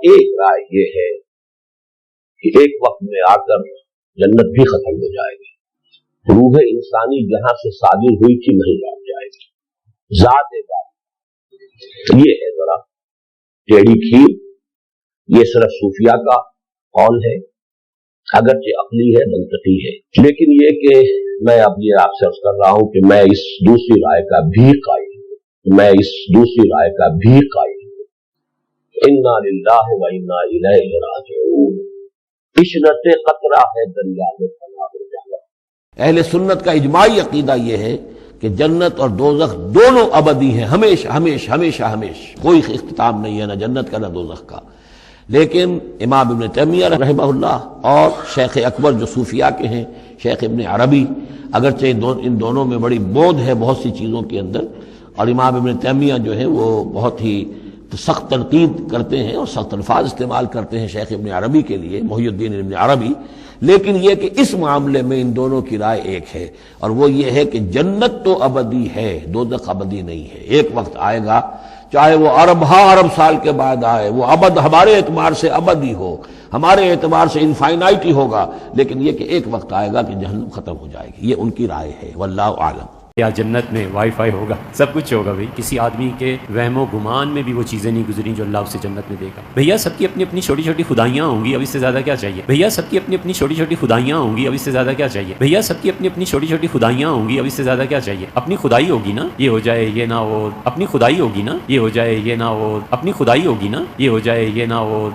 ایک رائے یہ ہے کہ ایک وقت میں آ کر جنت بھی ختم ہو جائے گی، روح انسانی جہاں سے صادر ہوئی تھی نہیں لوٹ جائے گی، ذات بات یہ ہے ذرا ٹیڑھی کھیر، یہ صرف صوفیہ کا قول ہے، اگرچہ عقلی ہے، منطقی ہے، لیکن یہ کہ میں اب یہ آپ سے عرض کر رہا ہوں کہ میں اس دوسری رائے کا بھی قائل ہوں، انا للہ و انا الیہ راجعون، عشرت قطرہ ہے دریا میں فنا ہو جانا۔ اہل سنت کا اجماعی عقیدہ یہ ہے کہ جنت اور دوزخ دونوں ابدی ہیں، ہمیشہ ہمیشہ ہمیشہ ہمیشہ، کوئی اختتام نہیں ہے نہ جنت کا نہ دوزخ کا۔ لیکن امام ابن تیمیہ رحمہ اللہ اور شیخ اکبر جو صوفیاء کے ہیں، شیخ ابن عربی، اگرچہ ان دونوں میں بڑی بود ہے بہت سی چیزوں کے اندر، اور امام ابن تیمیہ جو ہے وہ بہت ہی سخت تنقید کرتے ہیں اور سخت الفاظ استعمال کرتے ہیں شیخ ابن عربی کے لیے، محی الدین ابن عربی، لیکن یہ کہ اس معاملے میں ان دونوں کی رائے ایک ہے، اور وہ یہ ہے کہ جنت تو ابدی ہے، دوزخ ابدی نہیں ہے۔ ایک وقت آئے گا، چاہے وہ ارب سال کے بعد آئے، وہ ابد ہمارے اعتبار سے ابدی ہو، ہمارے اعتبار سے انفائنائٹی ہوگا، لیکن یہ کہ ایک وقت آئے گا کہ جہنم ختم ہو جائے گی، یہ ان کی رائے ہے، واللہ اعلم۔ یا جنت میں وائی فائی ہوگا، سب کچھ ہوگا بھائی، کسی آدمی کے وہم و گمان میں بھی وہ چیزیں نہیں گزری جو اللہ اسے جنت میں دے گا۔ بھیا سب کی اپنی اپنی چھوٹی چھوٹی خدائیاں ہوں گی، اب اس سے زیادہ کیا چاہیے؟ بھیا سب کی اپنی اپنی چھوٹی چھوٹی خدائیاں ہوں گی، اب اس سے زیادہ کیا چاہیے؟ بھیا سب کی اپنی اپنی چھوٹی چھوٹی خدائیاں ہوں گی، اب اس سے زیادہ کیا چاہیے؟ اپنی خدائی ہوگی نا، یہ ہو جائے یہ نہ ہو، اپنی خدائی ہوگی نا، یہ ہو جائے یہ نہ ہو، اپنی خدائی ہوگی نا، یہ ہو جائے یہ نہ ہو۔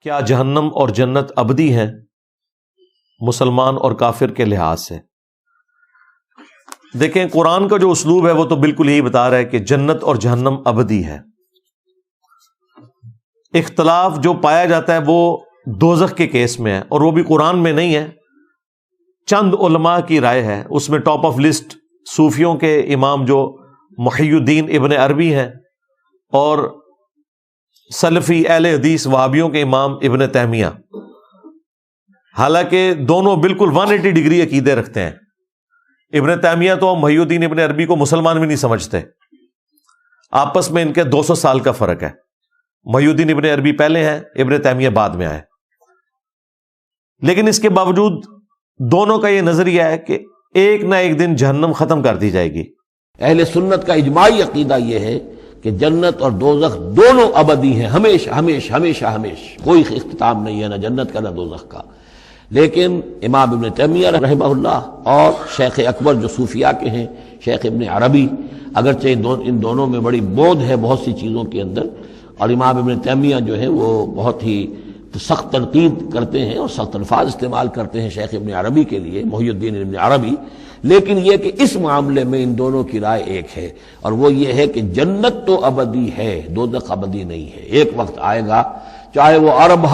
کیا جہنم اور جنت ابدی ہیں مسلمان اور کافر کے لحاظ سے؟ دیکھیں قرآن کا جو اسلوب ہے وہ تو بالکل یہی بتا رہا ہے کہ جنت اور جہنم ابدی ہے۔ اختلاف جو پایا جاتا ہے وہ دوزخ کے کیس میں ہے، اور وہ بھی قرآن میں نہیں ہے، چند علماء کی رائے ہے۔ اس میں ٹاپ آف لسٹ صوفیوں کے امام جو محی الدین ابن عربی ہیں، اور سلفی اہل حدیث وہابیوں کے امام ابن تیمیہ، حالانکہ دونوں بالکل 180 ڈگری عقیدے رکھتے ہیں۔ ابن تیمیہ تو محی الدین ابن عربی کو مسلمان بھی نہیں سمجھتے، آپس میں ان کے 200 سال کا فرق ہے، محی الدین ابن عربی پہلے ہیں، ابن تیمیہ بعد میں آئے، لیکن اس کے باوجود دونوں کا یہ نظریہ ہے کہ ایک نہ ایک دن جہنم ختم کر دی جائے گی۔ اہل سنت کا اجماعی عقیدہ یہ ہے کہ جنت اور دوزخ دونوں ابدی ہیں، ہمیشہ ہمیشہ ہمیشہ ہمیشہ، کوئی اختتام نہیں ہے نہ جنت کا نہ دوزخ کا۔ لیکن امام ابن تیمیہ رحمہ اللہ اور شیخ اکبر جو صوفیاء کے ہیں، شیخ ابن عربی، اگرچہ ان دونوں میں بڑی بود ہے بہت سی چیزوں کے اندر، اور امام ابن تیمیہ جو ہے وہ بہت ہی سخت تنقید کرتے ہیں اور سخت الفاظ استعمال کرتے ہیں شیخ ابن عربی کے لیے، محی الدین ابن عربی، لیکن یہ کہ اس معاملے میں ان دونوں کی رائے ایک ہے، اور وہ یہ ہے کہ جنت تو ابدی ہے، دوزخ ابدی نہیں ہے۔ ایک وقت آئے گا، چاہے وہ ارب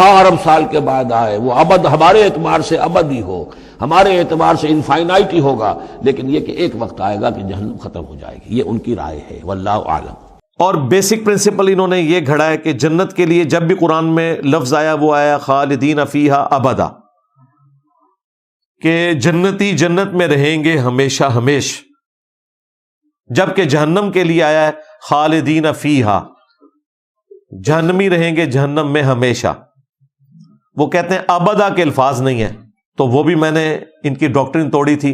سال کے بعد آئے، وہ ابد ہمارے اعتبار سے ابدی ہو، ہمارے اعتبار سے انفائنائٹی ہوگا، لیکن یہ کہ ایک وقت آئے گا کہ جہنم ختم ہو جائے گی، یہ ان کی رائے ہے، واللہ اعلم۔ اور بیسک پرنسپل انہوں نے یہ گھڑا ہے کہ جنت کے لیے جب بھی قرآن میں لفظ آیا وہ آیا خالدین فیہا ابدا، کہ جنتی جنت میں رہیں گے ہمیشہ ہمیش، جبکہ جہنم کے لیے آیا ہے خالدین فیہا، جہنمی رہیں گے جہنم میں ہمیشہ۔ وہ کہتے ہیں ابدا کے الفاظ نہیں ہیں، تو وہ بھی میں نے ان کی ڈاکٹرن توڑی تھی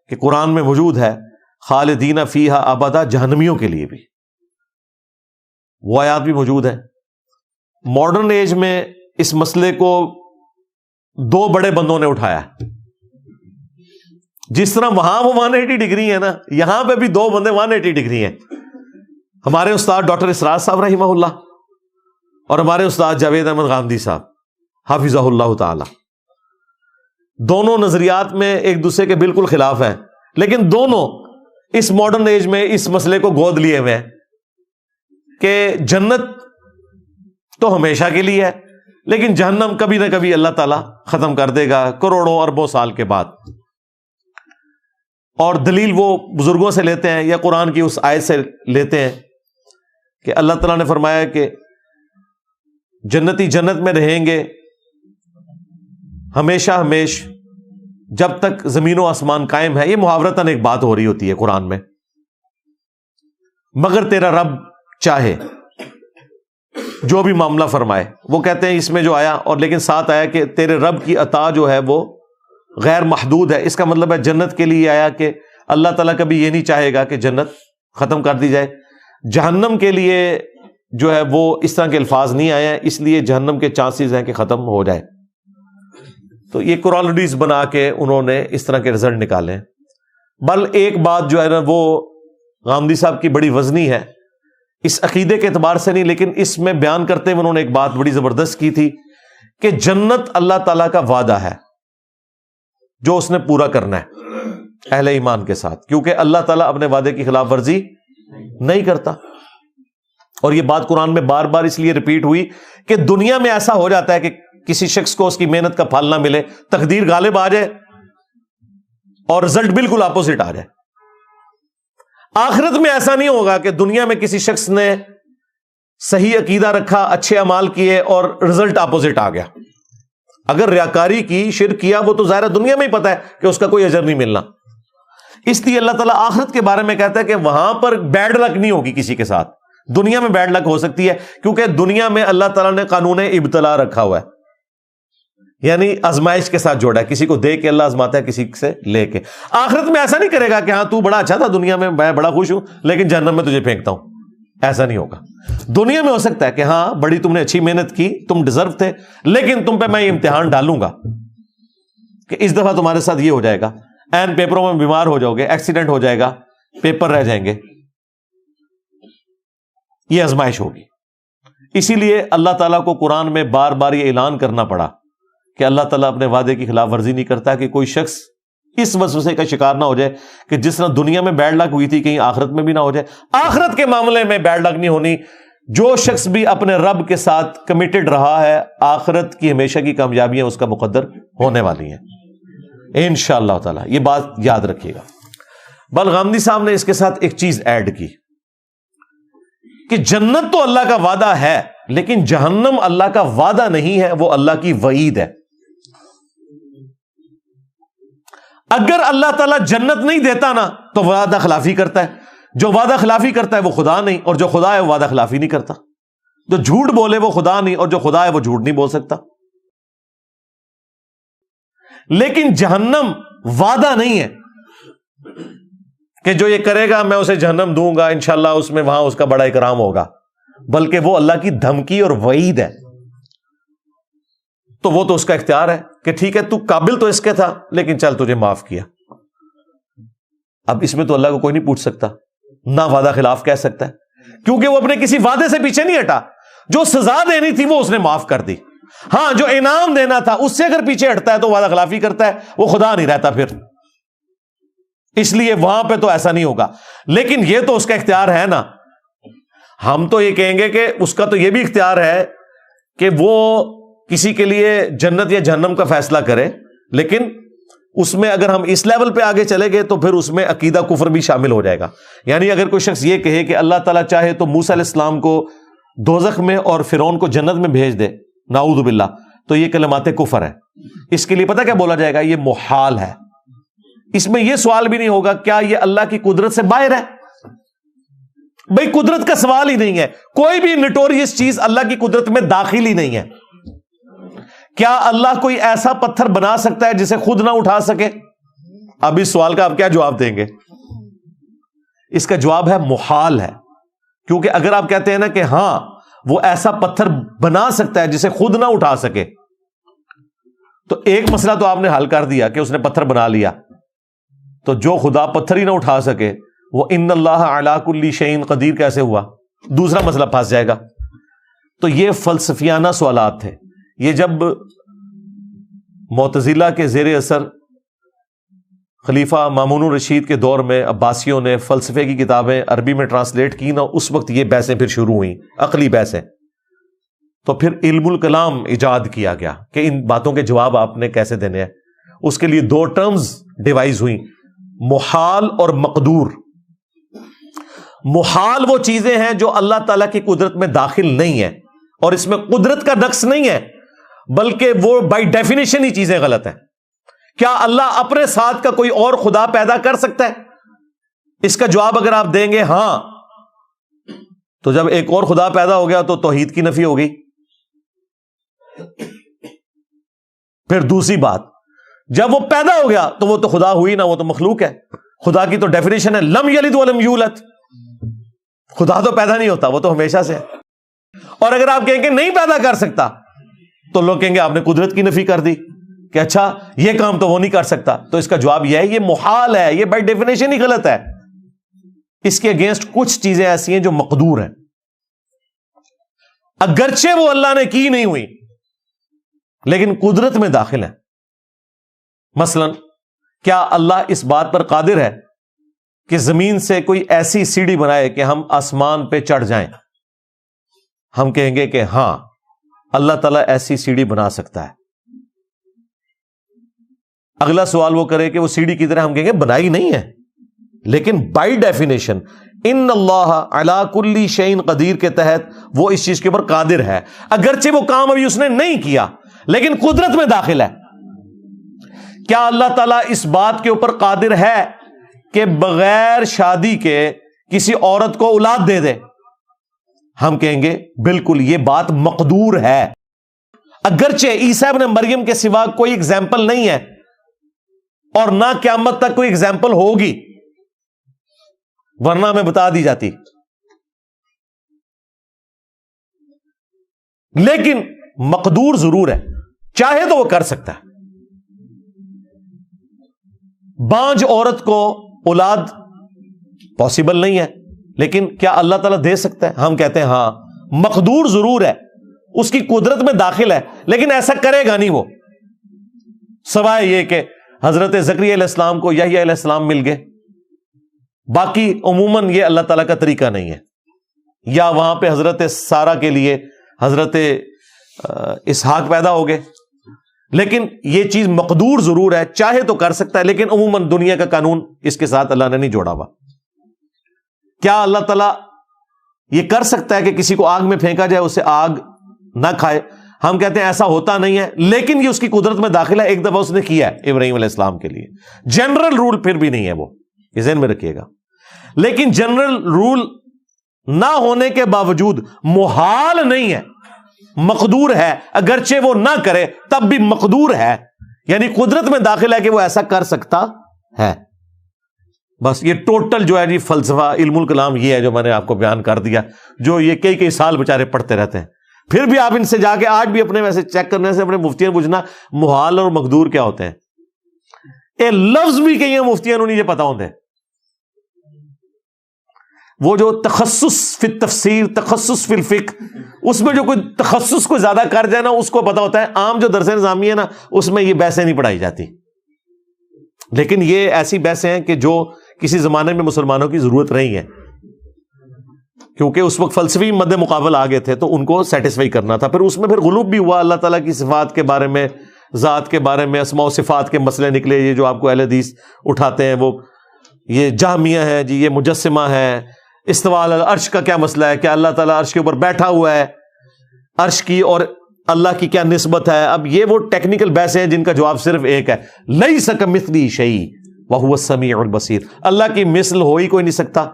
کہ قرآن میں موجود ہے خالدین فیہا ابدا، جہنمیوں کے لیے بھی وہ آیات بھی موجود ہے۔ ماڈرن ایج میں اس مسئلے کو دو بڑے بندوں نے اٹھایا، جس طرح وہاں وہ 180 ڈگری ہے نا، یہاں پہ بھی دو بندے 180 ڈگری ہیں، ہمارے استاد ڈاکٹر اسرار صاحب رحمہ اللہ اور ہمارے استاد جاوید احمد غامدی صاحب حافظہ اللہ تعالی۔ دونوں نظریات میں ایک دوسرے کے بالکل خلاف ہیں، لیکن دونوں اس ماڈرن ایج میں اس مسئلے کو گود لیے ہوئے ہیں کہ جنت تو ہمیشہ کے لیے ہے، لیکن جہنم کبھی نہ کبھی اللہ تعالیٰ ختم کر دے گا کروڑوں اربوں سال کے بعد۔ اور دلیل وہ بزرگوں سے لیتے ہیں یا قرآن کی اس آیت سے لیتے ہیں کہ اللہ تعالیٰ نے فرمایا کہ جنتی جنت میں رہیں گے ہمیشہ ہمیش جب تک زمین و آسمان قائم ہے۔ یہ محاورتاً ایک بات ہو رہی ہوتی ہے قرآن میں، مگر تیرا رب چاہے۔ جو بھی معاملہ فرمائے. وہ کہتے ہیں اس میں جو آیا اور لیکن ساتھ آیا کہ تیرے رب کی عطا جو ہے وہ غیر محدود ہے. اس کا مطلب ہے جنت کے لیے آیا کہ اللہ تعالیٰ کبھی یہ نہیں چاہے گا کہ جنت ختم کر دی جائے. جہنم کے لیے جو ہے وہ اس طرح کے الفاظ نہیں آئے ہیں, اس لیے جہنم کے چانسز ہیں کہ ختم ہو جائے. تو یہ کورالٹیز بنا کے انہوں نے اس طرح کے رزلٹ نکالے ہیں. بل ایک بات جو ہے نا وہ غامدی صاحب کی بڑی وزنی ہے, اس عقیدے کے اعتبار سے نہیں, لیکن اس میں بیان کرتے ہوئے انہوں نے ایک بات بڑی زبردست کی تھی کہ جنت اللہ تعالیٰ کا وعدہ ہے جو اس نے پورا کرنا ہے اہل ایمان کے ساتھ, کیونکہ اللہ تعالیٰ اپنے وعدے کی خلاف ورزی نہیں کرتا. اور یہ بات قرآن میں بار بار اس لیے ریپیٹ ہوئی کہ دنیا میں ایسا ہو جاتا ہے کہ کسی شخص کو اس کی محنت کا پھل نہ ملے, تقدیر غالب آ جائے اور رزلٹ بالکل اپوزٹ آ جائے. آخرت میں ایسا نہیں ہوگا کہ دنیا میں کسی شخص نے صحیح عقیدہ رکھا, اچھے اعمال کیے اور رزلٹ اپوزٹ آ گیا. اگر ریاکاری کی, شرک کیا, وہ تو ظاہر دنیا میں ہی پتا ہے کہ اس کا کوئی اجر نہیں ملنا. اس لیے اللہ تعالیٰ آخرت کے بارے میں کہتا ہے کہ وہاں پر بیڈ لک نہیں ہوگی کسی کے ساتھ. دنیا میں بیڈ لک ہو سکتی ہے کیونکہ دنیا میں اللہ تعالیٰ نے قانون ابتلا رکھا ہوا ہے, یعنی آزمائش کے ساتھ جوڑا ہے. کسی کو دے کے اللہ آزماتا ہے, کسی سے لے کے. آخرت میں ایسا نہیں کرے گا کہ ہاں تو بڑا اچھا تھا دنیا میں, میں بڑا خوش ہوں لیکن جہنم میں تجھے پھینکتا ہوں. ایسا نہیں ہوگا. دنیا میں ہو سکتا ہے کہ ہاں بڑی تم نے اچھی محنت کی, تم ڈیزرو تھے, لیکن تم پہ میں یہ امتحان ڈالوں گا کہ اس دفعہ تمہارے ساتھ یہ ہو جائے گا, این پیپروں میں بیمار ہو جاؤ گے, ایکسیڈنٹ ہو جائے گا, پیپر رہ جائیں گے. یہ آزمائش ہوگی. اسی لیے اللہ تعالیٰ کو قرآن میں بار بار یہ اعلان کرنا پڑا کہ اللہ تعالیٰ اپنے وعدے کی خلاف ورزی نہیں کرتا, کہ کوئی شخص اس وسوسے کا شکار نہ ہو جائے کہ جس طرح دنیا میں بیڈ لک ہوئی تھی کہیں آخرت میں بھی نہ ہو جائے. آخرت کے معاملے میں بیڈ لک نہیں ہونی. جو شخص بھی اپنے رب کے ساتھ کمیٹڈ رہا ہے, آخرت کی ہمیشہ کی کامیابیاں اس کا مقدر ہونے والی ہیں انشاءاللہ تعالیٰ. یہ بات یاد رکھیے گا. بل غامدی صاحب نے اس کے ساتھ ایک چیز ایڈ کی کہ جنت تو اللہ کا وعدہ ہے لیکن جہنم اللہ کا وعدہ نہیں ہے, وہ اللہ کی وعید ہے. اگر اللہ تعالیٰ جنت نہیں دیتا نا تو وعدہ خلافی کرتا ہے. جو وعدہ خلافی کرتا ہے وہ خدا نہیں, اور جو خدا ہے وہ وعدہ خلافی نہیں کرتا. جو جھوٹ بولے وہ خدا نہیں, اور جو خدا ہے وہ جھوٹ نہیں بول سکتا. لیکن جہنم وعدہ نہیں ہے کہ جو یہ کرے گا میں اسے جہنم دوں گا انشاءاللہ, اس میں وہاں اس کا بڑا اکرام ہوگا, بلکہ وہ اللہ کی دھمکی اور وعید ہے. تو وہ تو اس کا اختیار ہے کہ ٹھیک ہے تو قابل تو اس کے تھا لیکن چل تجھے معاف کیا. اب اس میں تو اللہ کو کوئی نہیں پوچھ سکتا, نہ وعدہ خلاف کہہ سکتا ہے, کیونکہ وہ اپنے کسی وعدے سے پیچھے نہیں ہٹا. جو سزا دینی تھی وہ اس نے معاف کر دی. ہاں جو انعام دینا تھا اس سے اگر پیچھے ہٹتا ہے تو وعدہ خلافی کرتا ہے, وہ خدا نہیں رہتا پھر. اس لیے وہاں پہ تو ایسا نہیں ہوگا. لیکن یہ تو اس کا اختیار ہے نا. ہم تو یہ کہیں گے کہ اس کا تو یہ بھی اختیار ہے کہ وہ کسی کے لیے جنت یا جہنم کا فیصلہ کرے, لیکن اس میں اگر ہم اس لیول پہ آگے چلے گئے تو پھر اس میں عقیدہ کفر بھی شامل ہو جائے گا. یعنی اگر کوئی شخص یہ کہے کہ اللہ تعالیٰ چاہے تو موسیٰ علیہ السلام کو دوزخ میں اور فرعون کو جنت میں بھیج دے, نعوذ باللہ, تو یہ کلمات کفر ہے. اس کے لیے پتہ کیا بولا جائے گا, یہ محال ہے. اس میں یہ سوال بھی نہیں ہوگا کیا یہ اللہ کی قدرت سے باہر ہے. بھئی قدرت کا سوال ہی نہیں ہے. کوئی بھی نٹوریس چیز اللہ کی قدرت میں داخل ہی نہیں ہے. کیا اللہ کوئی ایسا پتھر بنا سکتا ہے جسے خود نہ اٹھا سکے؟ اب اس سوال کا آپ کیا جواب دیں گے؟ اس کا جواب ہے محال ہے. کیونکہ اگر آپ کہتے ہیں نا کہ ہاں وہ ایسا پتھر بنا سکتا ہے جسے خود نہ اٹھا سکے, تو ایک مسئلہ تو آپ نے حل کر دیا کہ اس نے پتھر بنا لیا. تو جو خدا پتھر ہی نہ اٹھا سکے وہ ان اللہ علی کل شیء قدیر کیسے ہوا؟ دوسرا مسئلہ پھنس جائے گا. تو یہ فلسفیانہ سوالات تھے. یہ جب معتزلہ کے زیر اثر خلیفہ مامون الرشید کے دور میں عباسیوں نے فلسفے کی کتابیں عربی میں ٹرانسلیٹ کی نا, اس وقت یہ بحثیں پھر شروع ہوئیں, عقلی بحثیں. تو پھر علم الکلام ایجاد کیا گیا کہ ان باتوں کے جواب آپ نے کیسے دینے ہیں. اس کے لیے دو ٹرمز ڈیوائز ہوئیں, محال اور مقدور. محال وہ چیزیں ہیں جو اللہ تعالیٰ کی قدرت میں داخل نہیں ہیں, اور اس میں قدرت کا نقص نہیں ہے, بلکہ وہ بائی ڈیفینیشن ہی چیزیں غلط ہیں. کیا اللہ اپنے ساتھ کا کوئی اور خدا پیدا کر سکتا ہے؟ اس کا جواب اگر آپ دیں گے ہاں, تو جب ایک اور خدا پیدا ہو گیا تو توحید کی نفی ہو گئی. پھر دوسری بات، جب وہ پیدا ہو گیا تو وہ تو خدا ہوئی نہ، وہ تو مخلوق ہے. خدا کی تو ڈیفینیشن ہے لم یلد ولم یولد. خدا تو پیدا نہیں ہوتا، وہ تو ہمیشہ سے ہے. اور اگر آپ کہیں کہ نہیں پیدا کر سکتا تو لوگ کہیں گے آپ نے قدرت کی نفی کر دی کہ اچھا یہ کام تو وہ نہیں کر سکتا. تو اس کا جواب یہ ہے یہ محال ہے، یہ بائی ڈیفینیشن ہی غلط ہے. اس کے اگینسٹ کچھ چیزیں ایسی ہیں جو مقدور ہیں، اگرچہ وہ اللہ نے کی نہیں ہوئی لیکن قدرت میں داخل ہے. مثلا کیا اللہ اس بات پر قادر ہے کہ زمین سے کوئی ایسی سیڑھی بنائے کہ ہم آسمان پہ چڑھ جائیں؟ ہم کہیں گے کہ ہاں اللہ تعالیٰ ایسی سیڑھی بنا سکتا ہے. اگلا سوال وہ کرے کہ وہ سیڑھی کی طرح، ہم کہیں گے بنائی نہیں ہے، لیکن بائی ڈیفینیشن ان اللہ علی کل شیء قدیر کے تحت وہ اس چیز کے اوپر قادر ہے. اگرچہ وہ کام ابھی اس نے نہیں کیا لیکن قدرت میں داخل ہے. کیا اللہ تعالیٰ اس بات کے اوپر قادر ہے کہ بغیر شادی کے کسی عورت کو اولاد دے دے؟ ہم کہیں گے بالکل یہ بات مقدور ہے. اگرچہ عیسیٰ ابن مریم کے سوا کوئی اگزامپل نہیں ہے اور نہ قیامت تک کوئی اگزامپل ہوگی، ورنہ میں بتا دی جاتی. لیکن مقدور ضرور ہے، چاہے تو وہ کر سکتا ہے. بانج عورت کو اولاد پاسبل نہیں ہے، لیکن کیا اللہ تعالیٰ دے سکتا ہے؟ ہم کہتے ہیں ہاں مقدور ضرور ہے، اس کی قدرت میں داخل ہے، لیکن ایسا کرے گا نہیں وہ، سوائے یہ کہ حضرت زکریا علیہ السلام کو یحییٰ علیہ السلام مل گئے. باقی عموماً یہ اللہ تعالیٰ کا طریقہ نہیں ہے. یا وہاں پہ حضرت سارہ کے لیے حضرت اسحاق پیدا ہو گئے، لیکن یہ چیز مقدور ضرور ہے، چاہے تو کر سکتا ہے، لیکن عموماً دنیا کا قانون اس کے ساتھ اللہ نے نہیں جوڑا ہوا. کیا اللہ تعالیٰ یہ کر سکتا ہے کہ کسی کو آگ میں پھینکا جائے اسے آگ نہ کھائے؟ ہم کہتے ہیں ایسا ہوتا نہیں ہے، لیکن یہ اس کی قدرت میں داخل ہے. ایک دفعہ اس نے کیا ہے ابراہیم علیہ السلام کے لیے. جنرل رول پھر بھی نہیں ہے وہ، یہ ذہن میں رکھیے گا. لیکن جنرل رول نہ ہونے کے باوجود محال نہیں ہے، مقدور ہے. اگرچہ وہ نہ کرے تب بھی مقدور ہے، یعنی قدرت میں داخل ہے کہ وہ ایسا کر سکتا ہے. بس یہ ٹوٹل جو ہے جی فلسفہ علم الکلام یہ ہے جو میں نے آپ کو بیان کر دیا، جو یہ کئی سال بیچارے پڑھتے رہتے ہیں. پھر بھی آپ ان سے جا کے آج بھی اپنے ویسے چیک کرنے سے اپنے مفتیوں پوچھنا محال اور مقدور کیا ہوتے ہیں. یہ لفظ بھی کئی مفتیوں نہیں یہ پتا ہوتے. وہ جو تخصص فی التفسیر، تخصص فی الفقہ، اس میں جو کوئی تخصص کو زیادہ کر جائے نا اس کو پتا ہوتا ہے. عام جو درس نظامی ہے نا اس میں یہ بحثیں نہیں پڑھائی جاتی. لیکن یہ ایسی بحثیں ہیں کہ جو کسی زمانے میں مسلمانوں کی ضرورت رہی ہے، کیونکہ اس وقت فلسفی مد مقابل آ گئے تھے تو ان کو سیٹسفائی کرنا تھا. پھر اس میں پھر غلوب بھی ہوا، اللہ تعالیٰ کی صفات کے بارے میں، ذات کے بارے میں، اسماء و صفات کے مسئلے نکلے. یہ جو آپ کو اہل حدیث اٹھاتے ہیں وہ یہ جہمیہ ہے جی، یہ مجسمہ ہے. استواء علی العرش کا کیا مسئلہ ہے؟ کیا اللہ تعالیٰ عرش کے اوپر بیٹھا ہوا ہے؟ عرش کی اور اللہ کی کیا نسبت ہے؟ اب یہ وہ ٹیکنیکل بحث ہیں جن کا جواب صرف ایک ہے، لیس کمثلہ شیء وہو السمیع البصیر. اللہ کی مثل ہو ہی کوئی نہیں سکتا،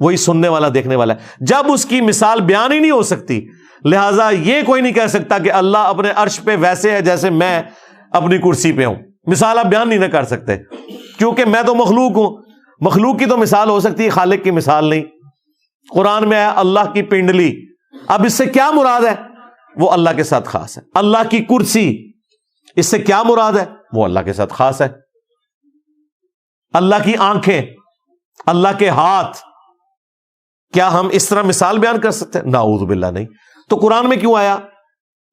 وہی سننے والا دیکھنے والا ہے. جب اس کی مثال بیان ہی نہیں ہو سکتی، لہٰذا یہ کوئی نہیں کہہ سکتا کہ اللہ اپنے عرش پہ ویسے ہے جیسے میں اپنی کرسی پہ ہوں. مثال آپ بیان نہیں نہ کر سکتے، کیونکہ میں تو مخلوق ہوں. مخلوق کی تو مثال ہو سکتی ہے، خالق کی مثال نہیں. قرآن میں ہے اللہ کی پنڈلی، اب اس سے کیا مراد ہے؟ وہ اللہ کے ساتھ خاص ہے. اللہ کی کرسی، اس سے کیا مراد ہے؟ وہ اللہ کے ساتھ خاص ہے. اللہ کی آنکھیں، اللہ کے ہاتھ، کیا ہم اس طرح مثال بیان کر سکتے ہیں؟ نعوذ باللہ نہیں. تو قرآن میں کیوں آیا؟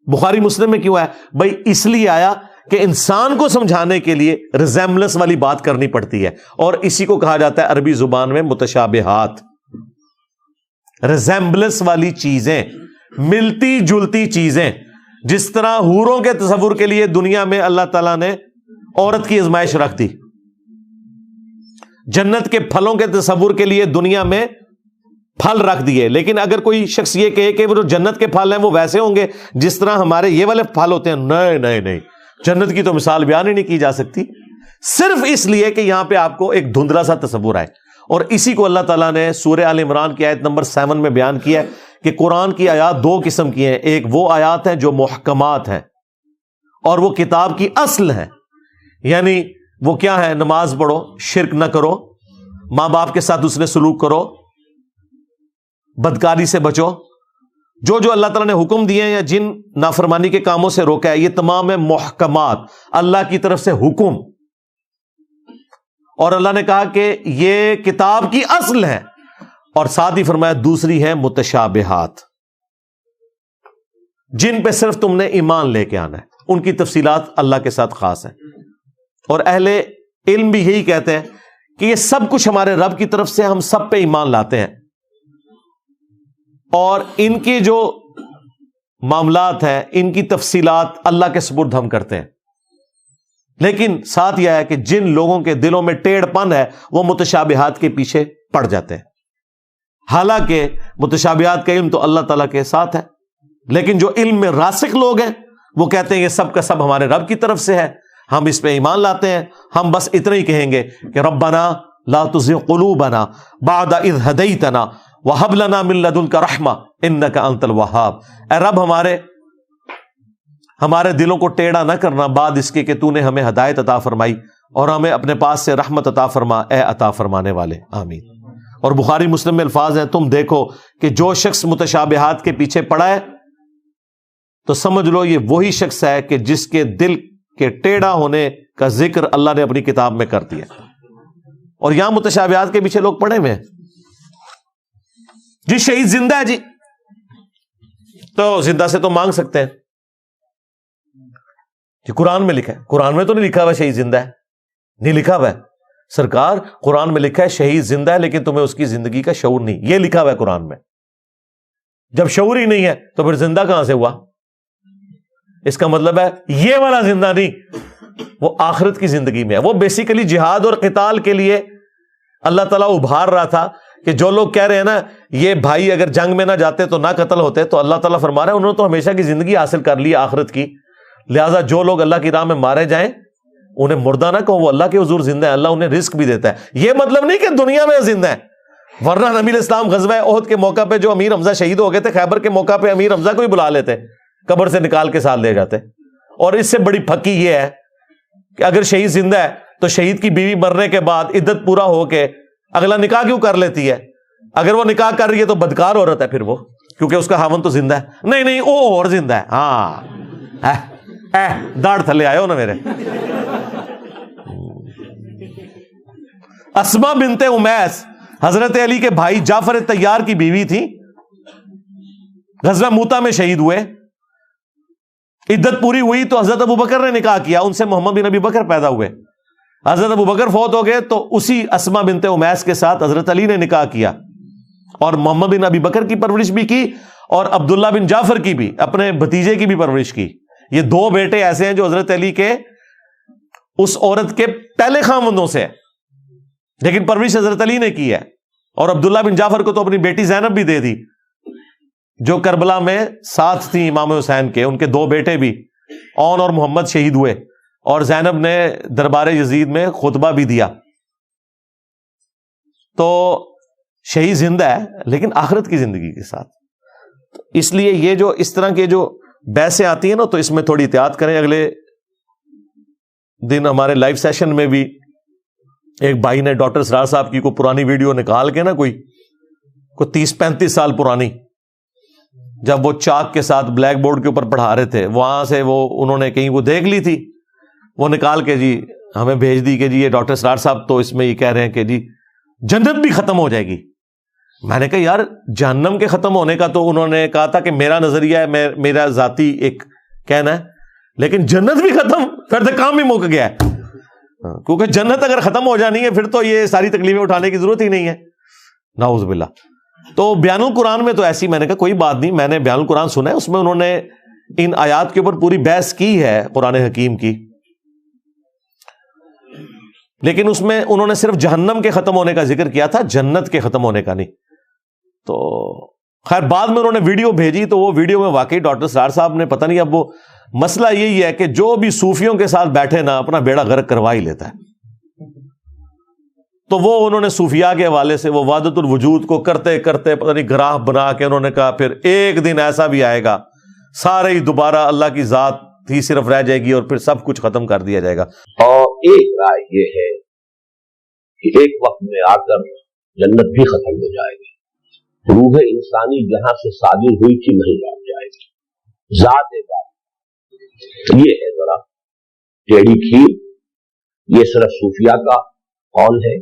بخاری مسلم میں کیوں آیا؟ بھائی اس لیے آیا کہ انسان کو سمجھانے کے لیے ریزیمبلنس والی بات کرنی پڑتی ہے، اور اسی کو کہا جاتا ہے عربی زبان میں متشابہات. ریزیمبلنس والی چیزیں، ملتی جلتی چیزیں. جس طرح حوروں کے تصور کے لیے دنیا میں اللہ تعالیٰ نے عورت کی آزمائش رکھ دی، جنت کے پھلوں کے تصور کے لیے دنیا میں پھل رکھ دیے. لیکن اگر کوئی شخص یہ کہے کہ وہ جو جنت کے پھل ہیں وہ ویسے ہوں گے جس طرح ہمارے یہ والے پھل ہوتے ہیں، نہیں نہیں نہیں، جنت کی تو مثال بیان ہی نہیں کی جا سکتی، صرف اس لیے کہ یہاں پہ آپ کو ایک دھندلا سا تصور آئے. اور اسی کو اللہ تعالیٰ نے سورہ آل عمران کی آیت نمبر 7 میں بیان کیا ہے کہ قرآن کی آیات دو قسم کی ہیں. ایک وہ آیات ہیں جو محکمات ہیں اور وہ کتاب کی اصل ہیں. یعنی وہ کیا ہے؟ نماز پڑھو، شرک نہ کرو، ماں باپ کے ساتھ اس نے سلوک کرو، بدکاری سے بچو. جو جو اللہ تعالیٰ نے حکم دیے ہیں یا جن نافرمانی کے کاموں سے روکا ہے، یہ تمام ہے محکمات، اللہ کی طرف سے حکم. اور اللہ نے کہا کہ یہ کتاب کی اصل ہے. اور ساتھ ہی فرمایا دوسری ہے متشابہات، جن پہ صرف تم نے ایمان لے کے آنا ہے. ان کی تفصیلات اللہ کے ساتھ خاص ہیں. اور اہل علم بھی یہی کہتے ہیں کہ یہ سب کچھ ہمارے رب کی طرف سے، ہم سب پہ ایمان لاتے ہیں. اور ان کی جو معاملات ہیں، ان کی تفصیلات اللہ کے سپرد ہم کرتے ہیں. لیکن ساتھ یہ ہے کہ جن لوگوں کے دلوں میں ٹیڑھ پن ہے وہ متشابہات کے پیچھے پڑ جاتے ہیں. حالانکہ متشابہات کا علم تو اللہ تعالیٰ کے ساتھ ہے، لیکن جو علم میں راسخ لوگ ہیں وہ کہتے ہیں یہ سب کا سب ہمارے رب کی طرف سے ہے، ہم اس پہ ایمان لاتے ہیں. ہم بس اتنا ہی کہیں گے کہ ربنا لا تزغ قلوبنا بعد اذ ہدیتنا وہب لنا من لدنک رحمہ انک انت الوہاب. اے رب ہمارے دلوں کو ٹیڑھا نہ کرنا بعد اس کے کہ تو نے ہمیں ہدایت عطا فرمائی، اور ہمیں اپنے پاس سے رحمت عطا فرما اے عطا فرمانے والے، آمین. اور بخاری مسلم میں الفاظ ہیں، تم دیکھو کہ جو شخص متشابہات کے پیچھے پڑا ہے تو سمجھ لو یہ وہی شخص ہے کہ جس کے دل کے ٹیڑھا ہونے کا ذکر اللہ نے اپنی کتاب میں کر دیا. اور یہاں متشابہات کے پیچھے لوگ پڑے ہوئے ہیں. جی شہید زندہ ہے، جی تو زندہ سے تو مانگ سکتے ہیں. جی قرآن میں لکھا ہے، قرآن میں تو نہیں لکھا ہوا شہید زندہ ہے، نہیں لکھا ہوا ہے سرکار. قرآن میں لکھا ہے شہید زندہ ہے لیکن تمہیں اس کی زندگی کا شعور نہیں، یہ لکھا ہوا ہے قرآن میں. جب شعور ہی نہیں ہے تو پھر زندہ کہاں سے ہوا؟ اس کا مطلب ہے یہ والا زندہ نہیں، وہ آخرت کی زندگی میں ہے. وہ بیسیکلی جہاد اور قتال کے لیے اللہ تعالیٰ ابھار رہا تھا کہ جو لوگ کہہ رہے ہیں نا یہ بھائی اگر جنگ میں نہ جاتے تو نہ قتل ہوتے، تو اللہ تعالیٰ فرما رہا ہے انہوں نے تو ہمیشہ کی زندگی حاصل کر لی آخرت کی، لہٰذا جو لوگ اللہ کی راہ میں مارے جائیں انہیں مردہ نہ کہو، وہ اللہ کے حضور زندہ ہے، اللہ انہیں رزق بھی دیتا ہے. یہ مطلب نہیں کہ دنیا میں زندہ ہے، ورنہ نبی علیہ السلام غزوہ احد کے موقع پہ جو امیر حمزہ شہید ہو گئے تھے، خیبر کے موقع پہ امیر حمزہ کو ہی بلا لیتے، قبر سے نکال کے ساتھ لے جاتے. اور اس سے بڑی پھکی یہ ہے کہ اگر شہید زندہ ہے تو شہید کی بیوی مرنے کے بعد عدت پورا ہو کے اگلا نکاح کیوں کر لیتی ہے؟ اگر وہ نکاح کر رہی ہے تو بدکار عورت ہے پھر وہ، کیونکہ اس کا خاوند تو زندہ ہے. نہیں وہ اور زندہ ہے. ہاں داڑھ تھلے آئے ہو نا میرے. اسما بنت امیس حضرت علی کے بھائی جعفر طیار کی بیوی تھی، غزوہ موتا میں شہید ہوئے. عدت پوری ہوئی تو حضرت ابوبکر نے نکاح کیا، ان سے محمد بن ابی بکر پیدا ہوئے. حضرت ابوبکر فوت ہو گئے تو اسی اسما بنت امیس کے ساتھ حضرت علی نے نکاح کیا اور محمد بن ابی بکر کی پرورش بھی کی اور عبداللہ بن جعفر کی بھی، اپنے بھتیجے کی بھی پرورش کی. یہ دو بیٹے ایسے ہیں جو حضرت علی کے اس عورت کے پہلے خاوندوں سے، لیکن پرورش حضرت علی نے کی ہے. اور عبداللہ بن جعفر کو تو اپنی بیٹی زینب بھی دے دی جو کربلا میں ساتھ تھی امام حسین کے. ان کے دو بیٹے بھی اون اور محمد شہید ہوئے اور زینب نے دربار یزید میں خطبہ بھی دیا. تو شہید زندہ ہے لیکن آخرت کی زندگی کے ساتھ. اس لیے یہ جو اس طرح کے جو بحثیں آتی ہیں نا تو اس میں تھوڑی احتیاط کریں. اگلے دن ہمارے لائیو سیشن میں بھی ایک بھائی نے ڈاکٹر سرار صاحب کی کوئی پرانی ویڈیو نکال کے نا کوئی 30-35 سال پرانی، جب وہ چاک کے ساتھ بلیک بورڈ کے اوپر پڑھا رہے تھے، وہاں سے وہ انہوں نے کہیں وہ دیکھ لی تھی، وہ نکال کے جی ہمیں بھیج دی کہ جی یہ ڈاکٹر سرار صاحب تو اس میں یہ کہہ رہے ہیں کہ جی جنت بھی ختم ہو جائے گی. میں نے کہا یار جہنم کے ختم ہونے کا تو انہوں نے کہا تھا کہ میرا نظریہ ہے، میرا ذاتی ایک کہنا ہے، لیکن جنت بھی ختم، پھر تو کام بھی مک گیا ہے. کیونکہ جنت اگر ختم ہو جانی ہے پھر تو یہ ساری تکلیفیں اٹھانے کی ضرورت ہی نہیں ہے، نعوذ باللہ. تو بیان القرآن میں تو ایسی، میں نے کہا کوئی بات نہیں، میں نے بیان القرآن سنا ہے، اس میں انہوں نے ان آیات کے اوپر پوری بحث کی ہے قرآن حکیم کی، لیکن اس میں انہوں نے صرف جہنم کے ختم ہونے کا ذکر کیا تھا، جنت کے ختم ہونے کا نہیں. تو خیر بعد میں انہوں نے ویڈیو بھیجی تو وہ ویڈیو میں واقعی ڈاکٹر سرار صاحب نے پتہ نہیں، اب وہ مسئلہ یہی ہے کہ جو بھی صوفیوں کے ساتھ بیٹھے نا اپنا بیڑا غرق کروا ہی لیتا ہے. تو وہ انہوں نے صوفیاء کے حوالے سے وہ وحدت الوجود کو کرتے کرتے پتہ نہیں گراف بنا کے انہوں نے کہا پھر ایک دن ایسا بھی آئے گا سارے ہی دوبارہ اللہ کی ذات ہی صرف رہ جائے گی اور پھر سب کچھ ختم کر دیا جائے گا. اور ایک رائے یہ ہے کہ ایک وقت میں آ کر جنت بھی ختم ہو جائے گی, روح انسانی جہاں سے صادر ہوئی تھی نہیں لوٹ جائے گی. ذات بات یہ ہے ذرا ٹیڑھی کھیر, یہ صرف صوفیاء کا قول ہے,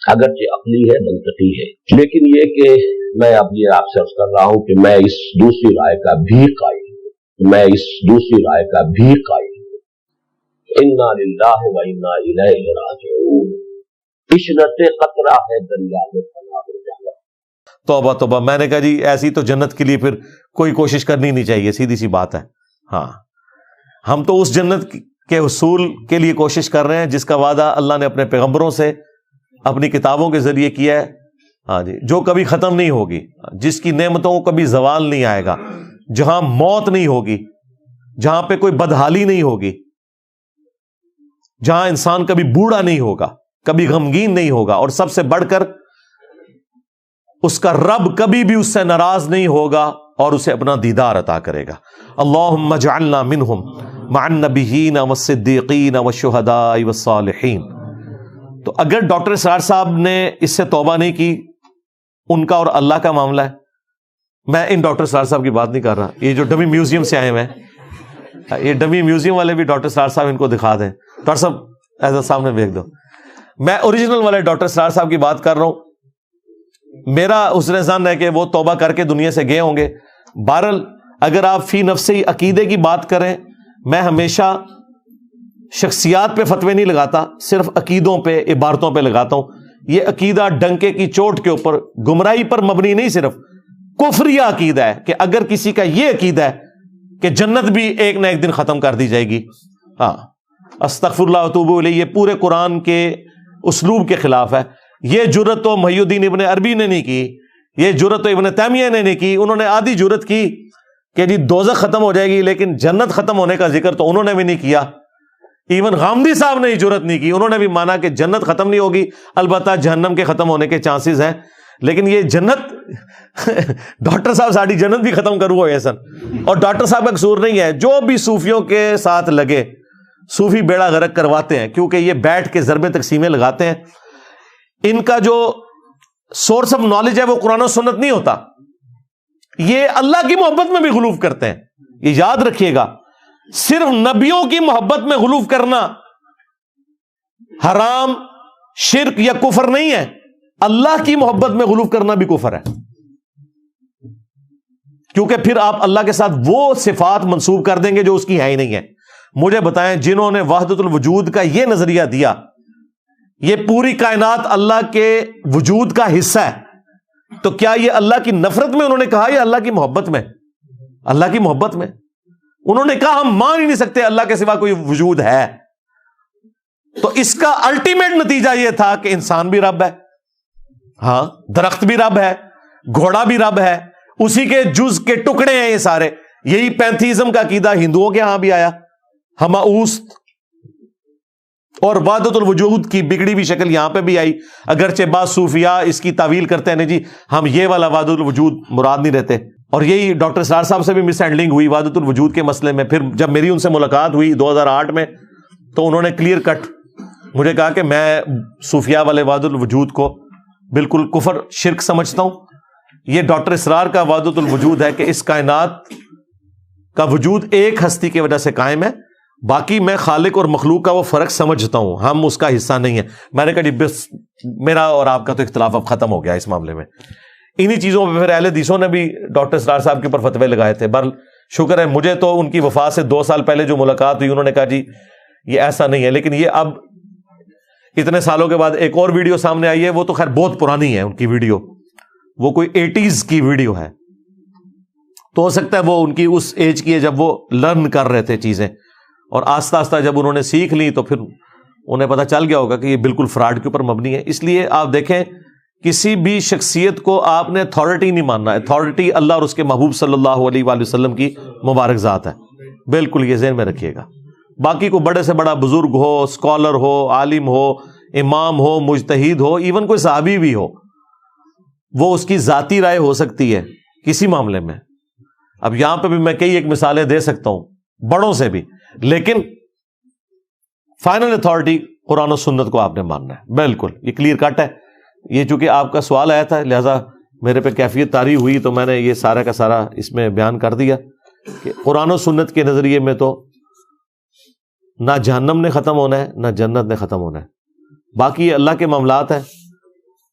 اگرچہ عقلی ہے منطقی ہے, لیکن یہ کہ میں اب یہ آپ سے عرض کر رہا ہوں کہ میں اس دوسری رائے کا بھی قائل ہوں, میں اس دوسری رائے کا بھی قائل ہوں. انا للہ و انا الیہ راجعون, عشرت قطرہ ہے دریا میں فنا ہو جانا. توبہ توبہ, میں نے کہا جی ایسی تو جنت کے لیے پھر کوئی کوشش کرنی نہیں چاہیے, سیدھی سی بات ہے. ہاں ہم تو اس جنت کے حصول کے لیے کوشش کر رہے ہیں جس کا وعدہ اللہ نے اپنے پیغمبروں سے اپنی کتابوں کے ذریعے کیا ہے. ہاں جی, جو کبھی ختم نہیں ہوگی, جس کی نعمتوں کو کبھی زوال نہیں آئے گا, جہاں موت نہیں ہوگی, جہاں پہ کوئی بدحالی نہیں ہوگی, جہاں انسان کبھی بوڑھا نہیں ہوگا, کبھی غمگین نہیں ہوگا, اور سب سے بڑھ کر اس کا رب کبھی بھی اس سے ناراض نہیں ہوگا اور اسے اپنا دیدار عطا کرے گا. اللہم اجعلنا منہم مع النبیین والصدیقین والشہداء والصالحین. تو اگر ڈاکٹر اسرار صاحب نے اس سے توبہ نہیں کی, ان کا اور اللہ کا معاملہ ہے. میں ان ڈاکٹر اسرار صاحب کی بات نہیں کر رہا, یہ جو ڈمی میوزیم سے آئے ہیں, یہ ڈمی میوزیم والے بھی ڈاکٹر اسرار صاحب ان کو دکھا دیں. ڈاکٹر صاحب ایسا سامنے بھیج دو. میں اوریجنل والے ڈاکٹر اسرار صاحب کی بات کر رہا ہوں. میرا حسن ظن ہے کہ وہ توبہ کر کے دنیا سے گئے ہوں گے. بہرحال اگر آپ فی نفسی عقیدے کی بات کریں, میں ہمیشہ شخصیات پہ فتوے نہیں لگاتا, صرف عقیدوں پہ, عبارتوں پہ لگاتا ہوں. یہ عقیدہ ڈنکے کی چوٹ کے اوپر گمراہی پر مبنی نہیں, صرف کفریہ عقیدہ ہے کہ اگر کسی کا یہ عقیدہ ہے کہ جنت بھی ایک نہ ایک دن ختم کر دی جائے گی, ہاں استغفر اللہ واتوب الیہ, یہ پورے قرآن کے اسلوب کے خلاف ہے. یہ جرت تو محی الدین ابن عربی نے نہیں کی, یہ جرت تو ابن تیمیہ نے نہیں کی. انہوں نے آدھی جرت کی کہ جی دوزخ ختم ہو جائے گی, لیکن جنت ختم ہونے کا ذکر تو انہوں نے بھی نہیں کیا. ایون غامدی صاحب نے جرت نہیں کی, انہوں نے بھی مانا کہ جنت ختم نہیں ہوگی, البتہ جہنم کے ختم ہونے کے چانسز ہیں. لیکن یہ جنت ڈاکٹر صاحب ساڑھی جنت بھی ختم کرو ہوئے سن, اور ڈاکٹر صاحب کا قصور نہیں ہے. جو بھی صوفیوں کے ساتھ لگے, صوفی بیڑا غرق کرواتے ہیں, کیونکہ یہ بیٹھ کے ضرب تقسیمیں لگاتے ہیں. ان کا جو سورس آف نالج ہے وہ قرآن و سنت نہیں ہوتا. یہ اللہ کی محبت میں بھی غلوف کرتے ہیں, یہ یاد رکھیے گا. صرف نبیوں کی محبت میں غلوف کرنا حرام, شرک یا کفر نہیں ہے, اللہ کی محبت میں غلوف کرنا بھی کفر ہے. کیونکہ پھر آپ اللہ کے ساتھ وہ صفات منسوب کر دیں گے جو اس کی ہے ہی نہیں ہے. مجھے بتائیں, جنہوں نے وحدت الوجود کا یہ نظریہ دیا, یہ پوری کائنات اللہ کے وجود کا حصہ ہے, تو کیا یہ اللہ کی نفرت میں انہوں نے کہا یا اللہ کی محبت میں؟ اللہ کی محبت میں. انہوں نے کہا ہم مان ہی نہیں سکتے اللہ کے سوا کوئی وجود ہے. تو اس کا الٹیمیٹ نتیجہ یہ تھا کہ انسان بھی رب ہے, ہاں درخت بھی رب ہے, گھوڑا بھی رب ہے, اسی کے جز کے ٹکڑے ہیں یہ سارے. یہی پینتھیزم کا عقیدہ ہندوؤں کے ہاں بھی آیا, ہماؤست, اور وحدت الوجود کی بگڑی بھی شکل یہاں پہ بھی آئی. اگرچہ بعض صوفیاء اس کی تعویل کرتے ہیں جی ہم یہ والا وحدت الوجود مراد نہیں رہتے. اور یہی ڈاکٹر اسرار صاحب سے بھی مس ہینڈلنگ ہوئی وحدت الوجود کے مسئلے میں. پھر جب میری ان سے ملاقات ہوئی 2008 میں, تو انہوں نے کلیئر کٹ مجھے کہا کہ میں صوفیاء والے وحدت الوجود کو بالکل کفر شرک سمجھتا ہوں. یہ ڈاکٹر اسرار کا وحدت الوجود ہے کہ اس کائنات کا وجود ایک ہستی کی وجہ سے قائم ہے, باقی میں خالق اور مخلوق کا وہ فرق سمجھتا ہوں, ہم اس کا حصہ نہیں ہے. میں نے کہا بس میرا اور آپ کا تو اختلاف اب ختم ہو گیا اس معاملے میں. انہی چیزوں پہ پھر اہل حدیثوں نے بھی ڈاکٹر اسرار صاحب کے اوپر فتوے لگائے تھے. بہرحال شکر ہے مجھے تو ان کی وفات سے 2 سال پہلے جو ملاقات ہوئی, انہوں نے کہا جی یہ ایسا نہیں ہے. لیکن یہ اب اتنے سالوں کے بعد ایک اور ویڈیو سامنے آئی ہے, وہ تو خیر بہت پرانی ہے ان کی ویڈیو, وہ کوئی 80s کی ویڈیو ہے. تو ہو سکتا ہے وہ ان کی اس ایج کی ہے جب وہ لرن کر رہے تھے چیزیں, اور آہستہ آہستہ جب انہوں نے سیکھ لی تو پھر انہیں پتہ چل گیا ہوگا کہ یہ بالکل فراڈ کے اوپر مبنی ہے. اس لیے آپ دیکھیں کسی بھی شخصیت کو آپ نے اتھارٹی نہیں ماننا. اتھارٹی اللہ اور اس کے محبوب صلی اللہ علیہ وآلہ وسلم کی مبارک ذات ہے, بالکل یہ ذہن میں رکھیے گا. باقی کو بڑے سے بڑا بزرگ ہو, اسکالر ہو, عالم ہو, امام ہو، مجتہد ہو، ایون کوئی صحابی بھی ہو، وہ اس کی ذاتی رائے ہو سکتی ہے کسی معاملے میں. اب یہاں پہ بھی میں کئی ایک مثالیں دے سکتا ہوں بڑوں سے بھی، لیکن فائنل اتھارٹی قرآن و سنت کو آپ نے ماننا ہے. بالکل یہ کلیئر کٹ ہے. یہ چونکہ آپ کا سوال آیا تھا لہذا میرے پہ کیفیت طاری ہوئی تو میں نے یہ سارا کا سارا اس میں بیان کر دیا کہ قرآن و سنت کے نظریے میں تو نہ جہنم نے ختم ہونا ہے نہ جنت نے ختم ہونا ہے. باقی یہ اللہ کے معاملات ہیں.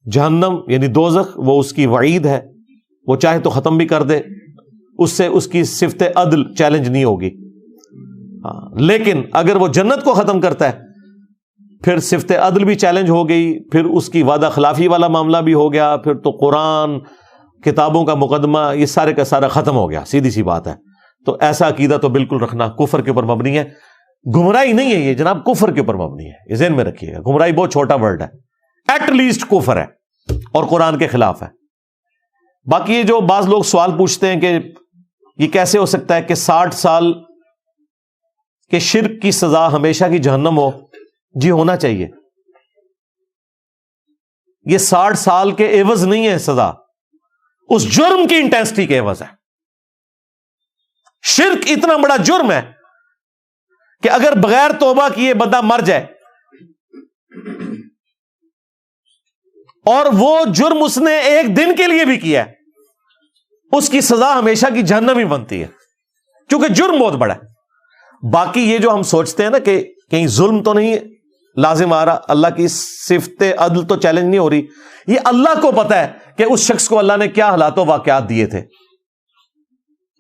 جہنم یعنی دوزخ وہ اس کی وعید ہے، وہ چاہے تو ختم بھی کر دے، اس سے اس کی صفت عدل چیلنج نہیں ہوگی. لیکن اگر وہ جنت کو ختم کرتا ہے پھر صفت عدل بھی چیلنج ہو گئی، پھر اس کی وعدہ خلافی والا معاملہ بھی ہو گیا، پھر تو قرآن کتابوں کا مقدمہ یہ سارے کا سارا ختم ہو گیا. سیدھی سی بات ہے. تو ایسا عقیدہ تو بالکل رکھنا کفر کے اوپر مبنی ہے. گمراہی نہیں ہے یہ جناب، کفر کے اوپر مبنی ہے. یہ ذہن میں رکھیے گا، گمراہی بہت چھوٹا ورڈ ہے، ایٹ لیسٹ کفر ہے اور قرآن کے خلاف ہے. باقی یہ جو بعض لوگ سوال پوچھتے ہیں کہ یہ کیسے ہو سکتا ہے کہ 60 سال کے شرک کی سزا ہمیشہ کی جہنم ہو. جی ہونا چاہیے. یہ 60 سال کے عوض نہیں ہے سزا، اس جرم کی انٹینسٹی کے عوض ہے. شرک اتنا بڑا جرم ہے کہ اگر بغیر توبہ کیے بندہ مر جائے اور وہ جرم اس نے ایک دن کے لیے بھی کیا ہے، اس کی سزا ہمیشہ کی جہنم ہی بنتی ہے، کیونکہ جرم بہت بڑا ہے. باقی یہ جو ہم سوچتے ہیں نا کہ کہیں ظلم تو نہیں لازم آ رہا، اللہ کی صفت عدل تو چیلنج نہیں ہو رہی، یہ اللہ کو پتا ہے کہ اس شخص کو اللہ نے کیا حالات و واقعات دیے تھے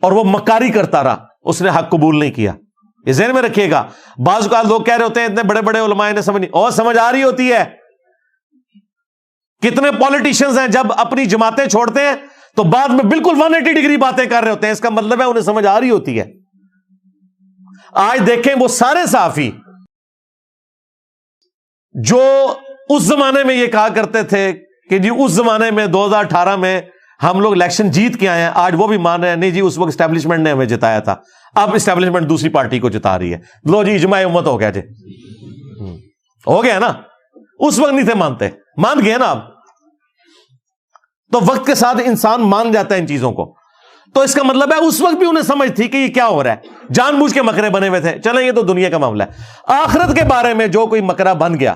اور وہ مکاری کرتا رہا، اس نے حق قبول نہیں کیا. یہ ذہن میں رکھیے گا. بعض اوقات لوگ کہہ رہے ہوتے ہیں اتنے بڑے بڑے علماء نے سمجھ نہیں، اور سمجھ آ رہی ہوتی ہے. کتنے پولیٹیشنز ہیں جب اپنی جماعتیں چھوڑتے ہیں تو بعد میں بالکل 180 ڈگری باتیں کر رہے ہوتے ہیں، اس کا مطلب ہے انہیں سمجھ آ رہی ہوتی ہے. آج دیکھیں وہ سارے صحافی جو اس زمانے میں یہ کہا کرتے تھے کہ جی اس زمانے میں 2018 میں ہم لوگ الیکشن جیت کے آئے ہیں، آج وہ بھی مان رہے ہیں نہیں جی اس وقت اسٹیبلشمنٹ نے ہمیں جتایا تھا، اب اسٹیبلشمنٹ دوسری پارٹی کو جتا رہی ہے. لو جی اجماع امت ہو گیا جی، ہو گیا نا. اس وقت نہیں تھے مانتے، مان گئے نا اب. تو وقت کے ساتھ انسان مان جاتا ہے ان چیزوں کو. تو اس کا مطلب ہے اس وقت بھی انہیں سمجھ تھی کہ یہ کیا ہو رہا ہے، جان بوجھ کے مکرے بنے ہوئے تھے. چلیں یہ تو دنیا کا معاملہ ہے. آخرت کے بارے میں جو کوئی مکرا بن گیا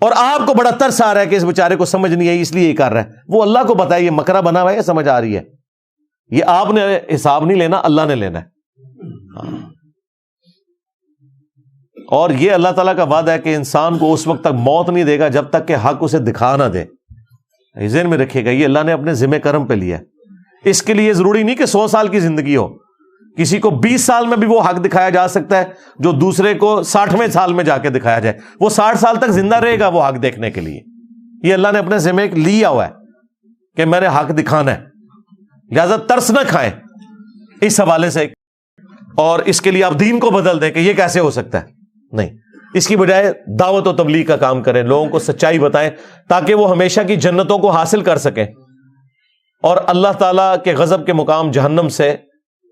اور آپ کو بڑا ترس آ رہا ہے کہ اس بیچارے کو سمجھ نہیں آئی اس لیے یہ کر رہا ہے، وہ اللہ کو پتا ہے یہ مکرا بنا ہوا ہے، سمجھ آ رہی ہے. یہ آپ نے حساب نہیں لینا، اللہ نے لینا ہے. اور یہ اللہ تعالیٰ کا وعدہ ہے کہ انسان کو اس وقت تک موت نہیں دے گا جب تک کہ حق اسے دکھا نہ دے. ذہن میں رکھیے گا یہ اللہ نے اپنے ذمہ کرم پہ لیا ہے. اس کے لیے ضروری نہیں کہ 100 سال کی زندگی ہو، کسی کو 20 سال میں بھی وہ حق دکھایا جا سکتا ہے جو دوسرے کو 60ویں سال میں جا کے دکھایا جائے. وہ 60 سال تک زندہ رہے گا وہ حق دیکھنے کے لیے. یہ اللہ نے اپنے ذمہ لیا ہوا ہے کہ میں نے حق دکھانا ہے، لہذا ترس نہ کھائیں اس حوالے سے اور اس کے لیے آپ دین کو بدل دیں کہ یہ کیسے ہو سکتا ہے. نہیں، اس کی بجائے دعوت و تبلیغ کا کام کریں، لوگوں کو سچائی بتائیں تاکہ وہ ہمیشہ کی جنتوں کو حاصل کر سکیں اور اللہ تعالیٰ کے غضب کے مقام جہنم سے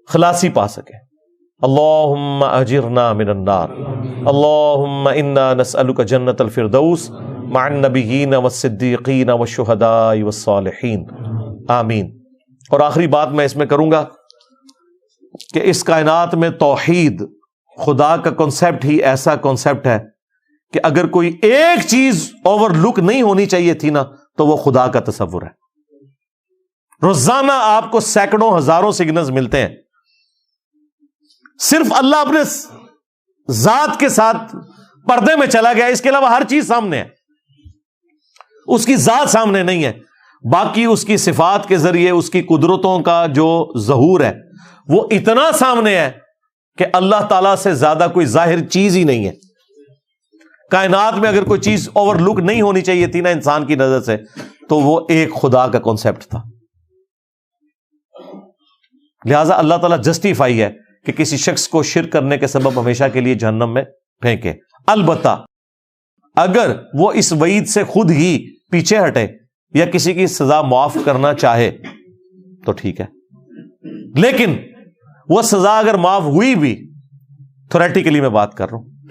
خلاصی پا سکیں. اللہم اجرنا من النار، اللہم انا نسألک جنت الفردوس مع النبیین والصدیقین والشہداء والصالحین، آمین. اور آخری بات میں اس میں کروں گا کہ اس کائنات میں توحید خدا کا کنسیپٹ ہی ایسا کنسیپٹ ہے کہ اگر کوئی ایک چیز اوور لک نہیں ہونی چاہیے تھی نا تو وہ خدا کا تصور ہے. روزانہ آپ کو سینکڑوں ہزاروں سگنلز ملتے ہیں، صرف اللہ اپنے ذات کے ساتھ پردے میں چلا گیا، اس کے علاوہ ہر چیز سامنے ہے، اس کی ذات سامنے نہیں ہے. باقی اس کی صفات کے ذریعے اس کی قدرتوں کا جو ظہور ہے وہ اتنا سامنے ہے کہ اللہ تعالیٰ سے زیادہ کوئی ظاہر چیز ہی نہیں ہے. کائنات میں اگر کوئی چیز اوور لک نہیں ہونی چاہیے تھی نا انسان کی نظر سے تو وہ ایک خدا کا کانسیپٹ تھا. لہذا اللہ تعالیٰ جسٹیفائی ہے کہ کسی شخص کو شرک کرنے کے سبب ہمیشہ کے لیے جہنم میں پھینکے. البتہ اگر وہ اس وعید سے خود ہی پیچھے ہٹے یا کسی کی سزا معاف کرنا چاہے تو ٹھیک ہے، لیکن وہ سزا اگر معاف ہوئی بھی، تھیوریٹیکلی میں بات کر رہا ہوں،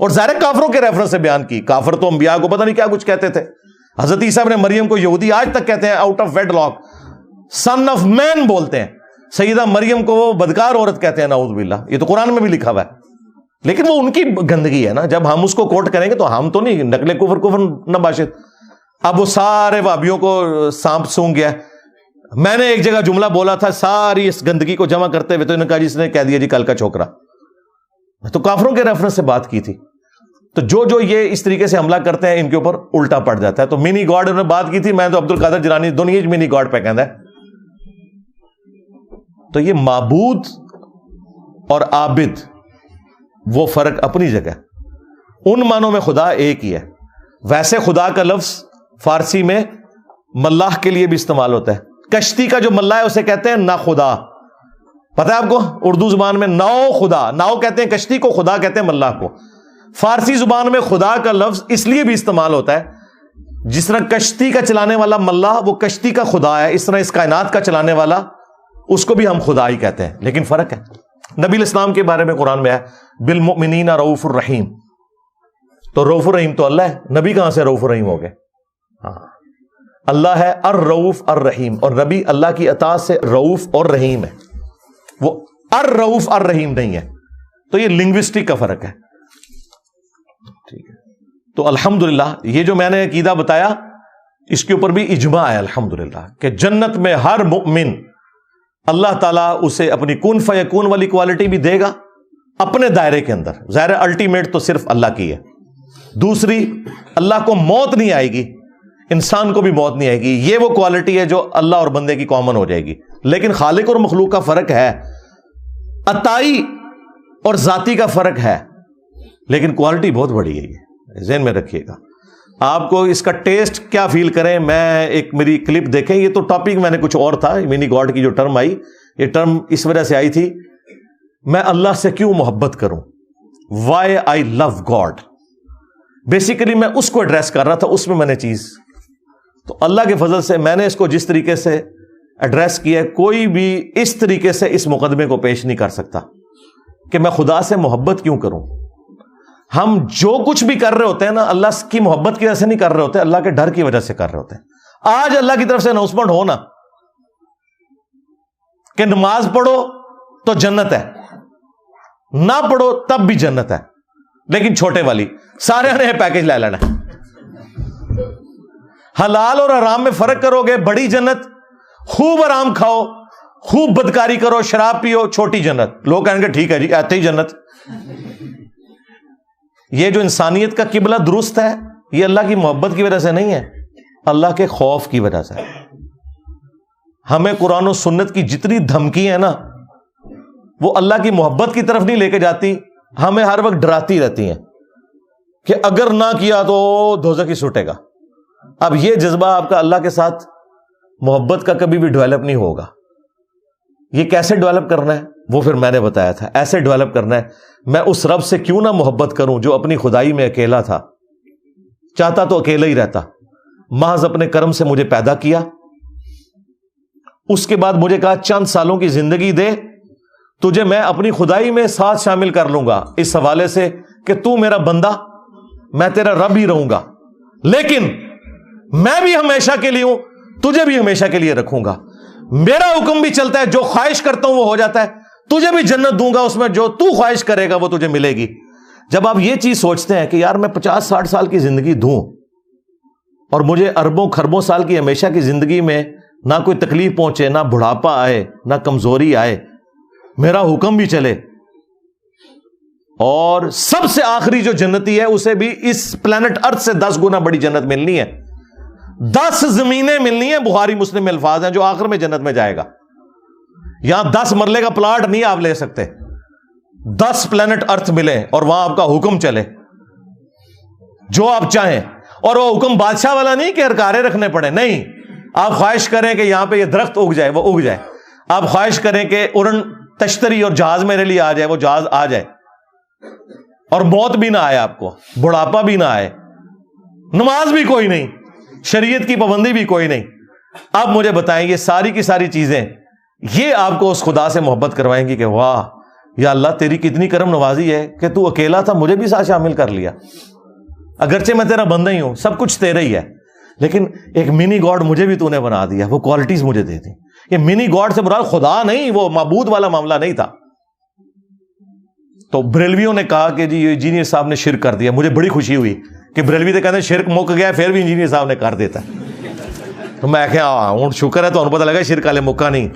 اور ظاہر کافروں کے ریفرنس سے بیان کی. کافر تو انبیاء کو پتہ نہیں کیا کچھ کہتے تھے. حضرت عیسیٰ ابن مریم کو یہودی آج تک کہتے ہیں out of wedlock, son of man بولتے ہیں. سیدہ مریم کو وہ بدکار عورت کہتے ہیں نعوذ باللہ. یہ تو قرآن میں بھی لکھا ہوا ہے, لیکن وہ ان کی گندگی ہے نا. جب ہم اس کو کوٹ کریں گے تو ہم تو نہیں نقل کفر نباشد. اب وہ سارے وابیوں کو سانپ سونگ گیا. میں نے ایک جگہ جملہ بولا تھا ساری اس گندگی کو جمع کرتے ہوئے, تو انہوں نے کہا جس نے کہہ دیا جی کل کا چھوکرا. تو کافروں کے ریفرنس سے بات کی تھی. تو جو یہ اس طریقے سے حملہ کرتے ہیں ان کے اوپر الٹا پڑ جاتا ہے. تو منی گاڈ انہوں نے بات کی تھی, میں تو عبد القادر جیلانی دنیا منی گاڈ پہ کہنا ہے. تو یہ معبود اور عابد وہ فرق اپنی جگہ, ان معنوں میں خدا ایک ہی ہے. ویسے خدا کا لفظ فارسی میں ملاح کے لیے بھی استعمال ہوتا ہے. کشتی کا جو ملاح ہے اسے کہتے ہیں نا خدا. پتہ ہے آپ کو اردو زبان میں ناؤ خدا, ناؤ کہتے ہیں کشتی کو, خدا کہتے ہیں ملاح کو. فارسی زبان میں خدا کا لفظ اس لیے بھی استعمال ہوتا ہے جس طرح کشتی کا چلانے والا ملاح وہ کشتی کا خدا ہے, اس طرح اس کائنات کا چلانے والا اس کو بھی ہم خدا ہی کہتے ہیں. لیکن فرق ہے. نبی الاسلام کے بارے میں قرآن میں ہے بالمؤمنین رؤوف الرحیم. تو رؤوف الرحیم تو اللہ ہے, نبی کہاں سے رؤوف الرحیم ہو گئے؟ ہاں, اللہ ہے الرؤوف الرحیم, اور نبی اللہ کی اطاعت سے رؤوف اور رحیم ہے, وہ الرؤوف الرحیم نہیں ہے. تو یہ لنگوسٹک کا فرق ہے. ٹھیک ہے, تو الحمدللہ یہ جو میں نے عقیدہ بتایا اس کے اوپر بھی اجماع ہے الحمدللہ کہ جنت میں ہر مؤمن اللہ تعالیٰ اسے اپنی کن فیکون والی کوالٹی بھی دے گا اپنے دائرے کے اندر. ظاہر الٹیمیٹ تو صرف اللہ کی ہے. دوسری, اللہ کو موت نہیں آئے گی, انسان کو بھی موت نہیں آئے گی. یہ وہ کوالٹی ہے جو اللہ اور بندے کی کامن ہو جائے گی. لیکن خالق اور مخلوق کا فرق ہے, عطائی اور ذاتی کا فرق ہے, لیکن کوالٹی بہت بڑی ہے. یہ ذہن میں رکھیے گا. آپ کو اس کا ٹیسٹ کیا فیل کریں, میں ایک میری کلپ دیکھیں. یہ تو ٹاپک میں نے کچھ اور تھا, منی گاڈ کی جو ٹرم آئی, یہ ٹرم اس وجہ سے آئی تھی میں اللہ سے کیوں محبت کروں, وائی آئی لو گاڈ. بیسیکلی میں اس کو ایڈریس کر رہا تھا, اس میں نے چیز. تو اللہ کے فضل سے میں نے اس کو جس طریقے سے ایڈریس کیا ہے, کوئی بھی اس طریقے سے اس مقدمے کو پیش نہیں کر سکتا کہ میں خدا سے محبت کیوں کروں. ہم جو کچھ بھی کر رہے ہوتے ہیں نا, اللہ کی محبت کی وجہ سے نہیں کر رہے ہوتے, اللہ کے ڈر کی وجہ سے کر رہے ہوتے ہیں. آج اللہ کی طرف سے اناؤنسمنٹ ہو نا کہ نماز پڑھو تو جنت ہے, نہ پڑھو تب بھی جنت ہے, لیکن چھوٹے والی, سارے نے پیکج لے لینا. حلال اور حرام میں فرق کرو گے, بڑی جنت, خوب آرام کھاؤ, خوب بدکاری کرو, شراب پیو, چھوٹی جنت. لوگ کہیں گے ٹھیک ہے جی آتے ہی جنت. یہ جو انسانیت کا قبلہ درست ہے یہ اللہ کی محبت کی وجہ سے نہیں ہے, اللہ کے خوف کی وجہ سے. ہمیں قرآن و سنت کی جتنی دھمکی ہے نا وہ اللہ کی محبت کی طرف نہیں لے کے جاتی, ہمیں ہر وقت ڈراتی رہتی ہیں کہ اگر نہ کیا تو دوزخ ہی سوٹے گا. اب یہ جذبہ آپ کا اللہ کے ساتھ محبت کا کبھی بھی ڈیولپ نہیں ہوگا. یہ کیسے ڈیولپ کرنا ہے وہ پھر میں نے بتایا تھا. ایسے ڈیولپ کرنا ہے, میں اس رب سے کیوں نہ محبت کروں جو اپنی خدائی میں اکیلا تھا, چاہتا تو اکیلا ہی رہتا, محض اپنے کرم سے مجھے پیدا کیا, اس کے بعد مجھے کہا چند سالوں کی زندگی دے, تجھے میں اپنی خدائی میں ساتھ شامل کر لوں گا, اس حوالے سے کہ تو میرا بندہ, میں تیرا رب ہی رہوں گا, لیکن میں بھی ہمیشہ کے لیے ہوں, تجھے بھی ہمیشہ کے لیے رکھوں گا, میرا حکم بھی چلتا ہے, جو خواہش کرتا ہوں وہ ہو جاتا ہے, تجھے بھی جنت دوں گا, اس میں جو تو خواہش کرے گا وہ تجھے ملے گی. جب آپ یہ چیز سوچتے ہیں کہ یار میں 50-60 سال کی زندگی دوں اور مجھے اربوں خربوں سال کی ہمیشہ کی زندگی میں نہ کوئی تکلیف پہنچے, نہ بڑھاپا آئے, نہ کمزوری آئے, میرا حکم بھی چلے, اور سب سے آخری جو جنتی ہے اسے بھی اس پلانٹ ارتھ سے 10 گنا بڑی جنت ملنی ہے, 10 زمینیں ملنی ہیں. بخاری مسلم میں الفاظ ہیں جو آخر میں جنت میں جائے گا. یہاں 10 مرلے کا پلاٹ نہیں آپ لے سکتے, 10 پلانٹ ارتھ ملے اور وہاں آپ کا حکم چلے جو آپ چاہیں, اور وہ حکم بادشاہ والا نہیں کہ ہرکارے رکھنے پڑے, نہیں. آپ خواہش کریں کہ یہاں پہ یہ درخت اگ جائے, وہ اگ جائے. آپ خواہش کریں کہ اڑن تشتری اور جہاز میرے لیے آ جائے, وہ جہاز آ جائے, اور موت بھی نہ آئے, آپ کو بڑھاپا بھی نہ آئے, نماز بھی کوئی نہیں, شریعت کی پابندی بھی کوئی نہیں. آپ مجھے بتائیں یہ ساری کی ساری چیزیں یہ آپ کو اس خدا سے محبت کروائیں گی کہ واہ یا اللہ تیری کتنی کرم نوازی ہے کہ تو اکیلا تھا مجھے بھی ساتھ شامل کر لیا، اگرچہ میں تیرا بندہ ہی ہوں، سب کچھ تیرا ہی ہے، لیکن ایک منی گاڈ مجھے بھی تو نے بنا دیا، وہ کوالٹیز مجھے دے دی۔ یہ منی گاڈ سے مراد خدا نہیں، وہ معبود والا معاملہ نہیں تھا۔ تو بریلویوں نے کہا کہ جی انجینئر صاحب نے شرک کر دیا، مجھے بڑی خوشی ہوئی کہ بریلوی تو کہتے ہیں شرک مک گیا پھر بھی انجینئر صاحب نے کر دیتا ہے، تو میں کہا ہوں شکر ہے، تو انہوں پتہ لگا شرک والے مکہ نہیں۔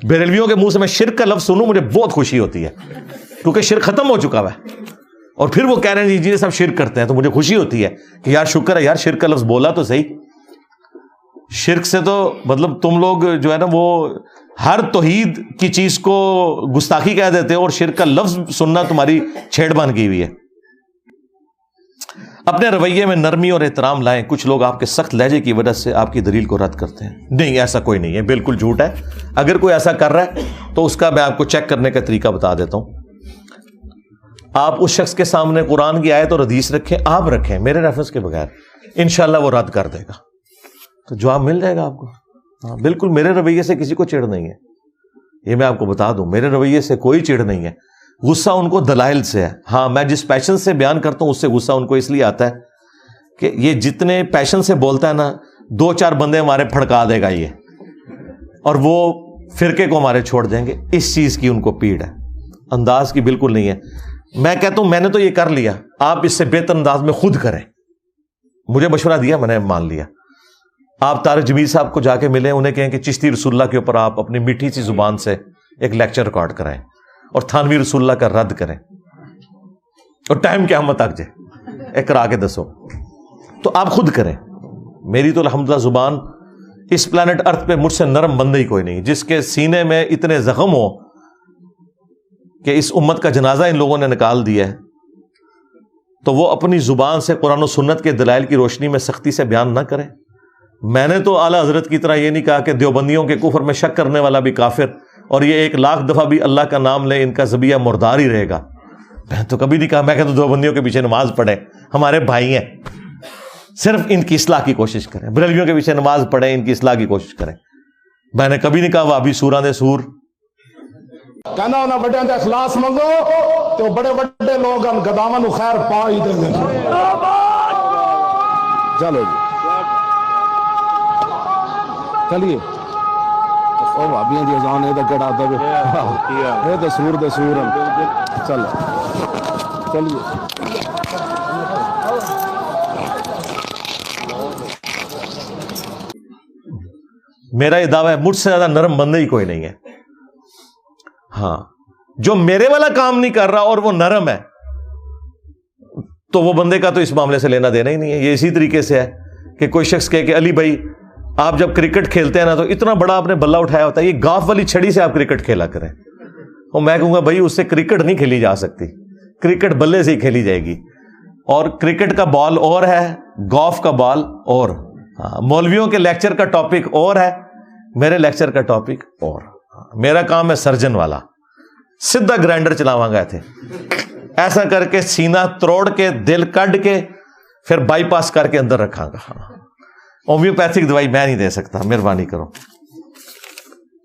بریلویوں کے منہ سے میں شرک کا لفظ سنوں مجھے بہت خوشی ہوتی ہے، کیونکہ شرک ختم ہو چکا ہے، اور پھر وہ کہہ رہے ہیں انجینئر صاحب شرک کرتے ہیں، تو مجھے خوشی ہوتی ہے کہ یار شکر ہے یار شرک کا لفظ بولا تو صحیح۔ شرک سے تو مطلب تم لوگ جو ہے نا وہ ہر توحید کی چیز کو گستاخی کہہ دیتے ہو، اور شرک کا لفظ سننا تمہاری چھیڑ بان کی ہوئی ہے۔ اپنے رویے میں نرمی اور احترام لائیں۔ کچھ لوگ آپ کے سخت لہجے کی وجہ سے آپ کی دلیل کو رد کرتے ہیں، نہیں ایسا کوئی نہیں ہے، بالکل جھوٹ ہے۔ اگر کوئی ایسا کر رہا ہے تو اس کا میں آپ کو چیک کرنے کا طریقہ بتا دیتا ہوں۔ آپ اس شخص کے سامنے قرآن کی آیت اور حدیث رکھیں، آپ رکھیں میرے ریفرنس کے بغیر، انشاءاللہ وہ رد کر دے گا، تو جواب مل جائے گا آپ کو۔ ہاں بالکل، میرے رویے سے کسی کو چڑ نہیں ہے، یہ میں آپ کو بتا دوں، میرے رویے سے کوئی چڑ نہیں ہے۔ غصہ ان کو دلائل سے ہے، ہاں میں جس پیشن سے بیان کرتا ہوں اس سے غصہ ان کو اس لیے آتا ہے کہ یہ جتنے پیشن سے بولتا ہے نا، 2-4 بندے ہمارے پھڑکا دے گا یہ، اور وہ فرقے کو ہمارے چھوڑ دیں گے، اس چیز کی ان کو پیڑ ہے، انداز کی بالکل نہیں ہے۔ میں کہتا ہوں میں نے تو یہ کر لیا، آپ اس سے بہتر انداز میں خود کریں، مجھے مشورہ دیا میں نے مان لیا۔ آپ طارق جمیل صاحب کو جا کے ملیں، انہیں کہیں کہ چشتی رسول اللہ کے اوپر آپ اپنی میٹھی سی زبان سے ایک لیکچر ریکارڈ کرائیں، اور تھانوی رسول اللہ کا رد کریں، اور ٹائم قیامت تک جائے ایک کرا کے دسو، تو آپ خود کریں۔ میری تو الحمدللہ زبان اس پلانٹ ارتھ پہ مجھ سے نرم بندہ ہی کوئی نہیں، جس کے سینے میں اتنے زخم ہو کہ اس امت کا جنازہ ان لوگوں نے نکال دیا ہے، تو وہ اپنی زبان سے قرآن و سنت کے دلائل کی روشنی میں سختی سے بیان نہ کریں۔ میں نے تو اعلیٰ حضرت کی طرح یہ نہیں کہا کہ دیوبندیوں کے کفر میں شک کرنے والا بھی کافر، اور یہ 1,00,000 دفعہ بھی اللہ کا نام لے ان کا ذبیحہ مردار ہی رہے گا، میں تو کبھی نہیں کہا۔ میں کہتا ہوں دیوبندیوں کے پیچھے نماز پڑھیں، ہمارے بھائی ہیں، صرف ان کی اصلاح کی کوشش کریں۔ بریلویوں کے پیچھے نماز پڑھیں، ان کی اصلاح کی کوشش کریں۔ میں نے کبھی نہیں کہا وہ ابھی سوراں دے سور، کہنا انہاں بڑے دے اخلاص منگو تو بڑے بڑے لوگ ان گداواں نو خیر پا ہی دیں گے۔ چلو جی چلیے، او بھابیاں دی اذان اے تے کڑا دے اے تے سور دے سور چلو چلیے۔ میرا یہ دعویٰ ہے مجھ سے زیادہ نرم بندہ ہی کوئی نہیں ہے۔ ہاں جو میرے والا کام نہیں کر رہا اور وہ نرم ہے، تو وہ بندے کا تو اس معاملے سے لینا دینا ہی نہیں ہے۔ یہ اسی طریقے سے ہے کہ کوئی شخص کہے کہ علی بھائی آپ جب کرکٹ کھیلتے ہیں نا تو اتنا بڑا آپ نے بلہ اٹھایا ہوتا ہے، یہ گاف والی چھڑی سے آپ کرکٹ کھیلا کریں، اور میں کہوں گا بھائی اس سے کرکٹ نہیں کھیلی جا سکتی، کرکٹ بلے سے ہی کھیلی جائے گی، اور کرکٹ کا بال اور ہے، گولف کا بال اور۔ مولویوں کے لیکچر کا ٹاپک اور ہے، میرے لیکچر کا ٹاپک اور۔ میرا کام ہے سرجن والا، سیدھا گرائنڈر چلاواں گئے تھے، ایسا کر کے سینہ توڑ کے دل کڈ کے پھر بائی پاس کر کے اندر رکھاں گا۔ ہومیوپیتھک دوائی میں نہیں دے سکتا، مہربانی کرو۔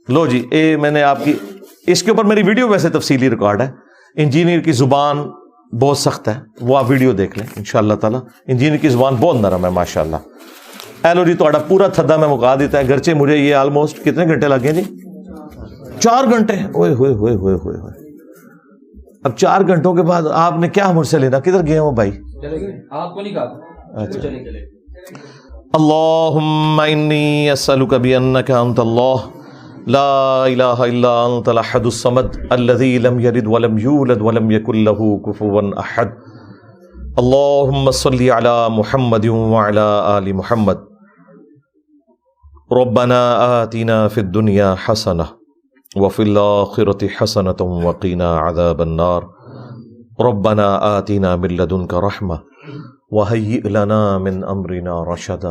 لو جی، اے میں نے آپ کی اس کے اوپر میری ویڈیو ویسے تفصیلی ریکارڈ ہے۔ انجینئر کی زبان بہت سخت ہے، وہ آپ ویڈیو دیکھ لیں انشاءاللہ تعالی۔ انجینئر کی زبان بہت نرم ہے ماشاءاللہ۔ ایلو جی تہاڈا پورا تھدا میں مکا دیتا ہے، گرچہ مجھے یہ آلموسٹ کتنے گھنٹے لگے جی؟ 4 گھنٹے۔ اوئے ہوئے ہوئے ہوئے ہوئے ہوئے۔ اب 4 گھنٹوں کے بعد آپ نے کیا مجھ سے لینا؟ کدھر گئے ہو بھائی؟ آپ کو نہیں کہا، چلے اللہم انی اسألک بانک انت اللہ لا الہ الا انت الاحد الصمد الذی لم یلد ولم یولد ولم یکن لہ کفوا احد۔ اللہم صلی علی محمد وعلی آل محمد۔ ربنا آتنا فی الدنیا حسنہ وفی الآخرۃ حسنۃ وقنا عذاب النار۔ ربنا آتنا من لدنک رحمہ وهيئ لنا من امرنا رشدا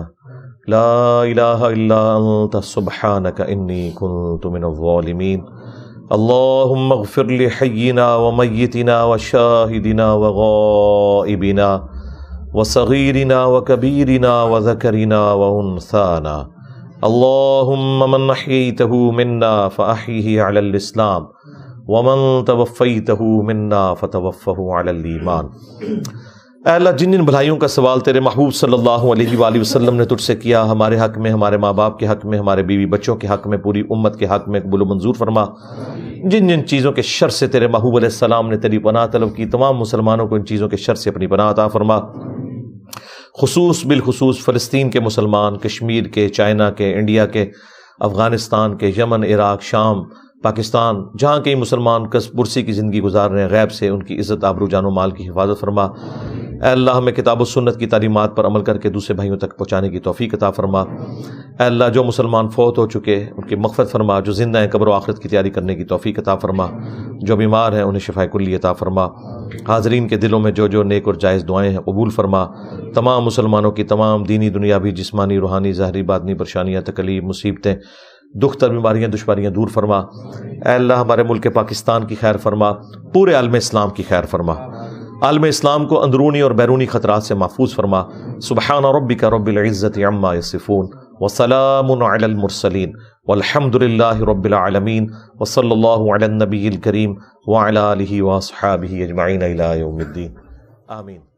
لا اله الا انت سبحانك اني كنت من الظالمين۔ اللهم اغفر لحينا وميتنا وشاهدنا وغائبنا وصغيرنا وكبيرنا وذكرنا وانثانا۔ اللهم من احييته منا فاحيه على الاسلام ومن توفیتہ منا فتوفہ علی الایمان۔ اے اللہ جن جن بھلائیوں کا سوال تیرے محبوب صلی اللہ علیہ وآلہ وسلم نے تجھ سے کیا، ہمارے حق میں، ہمارے ماں باپ کے حق میں، ہمارے بیوی بچوں کے حق میں، پوری امت کے حق میں قبول و منظور فرما۔ جن جن چیزوں کے شر سے تیرے محبوب علیہ السلام نے تیری پناہ طلب کی، تمام مسلمانوں کو ان چیزوں کے شر سے اپنی پناہ عطا فرما۔ بالخصوص فلسطین کے مسلمان، کشمیر کے، چائنا کے، انڈیا کے، افغانستان کے، یمن، عراق، شام، پاکستان، جہاں کئی مسلمان کس پرسی کی زندگی گزار رہے ہیں، غیب سے ان کی عزت، آبرو، جان و مال کی حفاظت فرما۔ اے اللہ ہمیں کتاب و سنت کی تعلیمات پر عمل کر کے دوسرے بھائیوں تک پہنچانے کی توفیق عطا فرما۔ اے اللہ جو مسلمان فوت ہو چکے ان کی مغفرت فرما، جو زندہ ہیں قبر و آخرت کی تیاری کرنے کی توفیق عطا فرما، جو بیمار ہیں انہیں شفاء کلی عطا فرما۔ حاضرین کے دلوں میں جو نیک اور جائز دعائیں ہیں قبول فرما۔ تمام مسلمانوں کی تمام دینی، دنیاوی، جسمانی، روحانی، ظاہری، باطنی پریشانیاں، تکلیف، مصیبتیں، دکھ تر، بیماریاں، دشواریاں دور فرما۔ اے اللہ ہمارے ملک پاکستان کی خیر فرما، پورے عالم اسلام کی خیر فرما، عالم اسلام کو اندرونی اور بیرونی خطرات سے محفوظ فرما۔ سبحان ربک رب العزت عما یصفون وسلام علی المرسلین والحمد للہ رب العالمین وصلی اللہ علی النبی الکریم وعلی آلہ واصحابہ اجمعین الی یوم الدین، آمین۔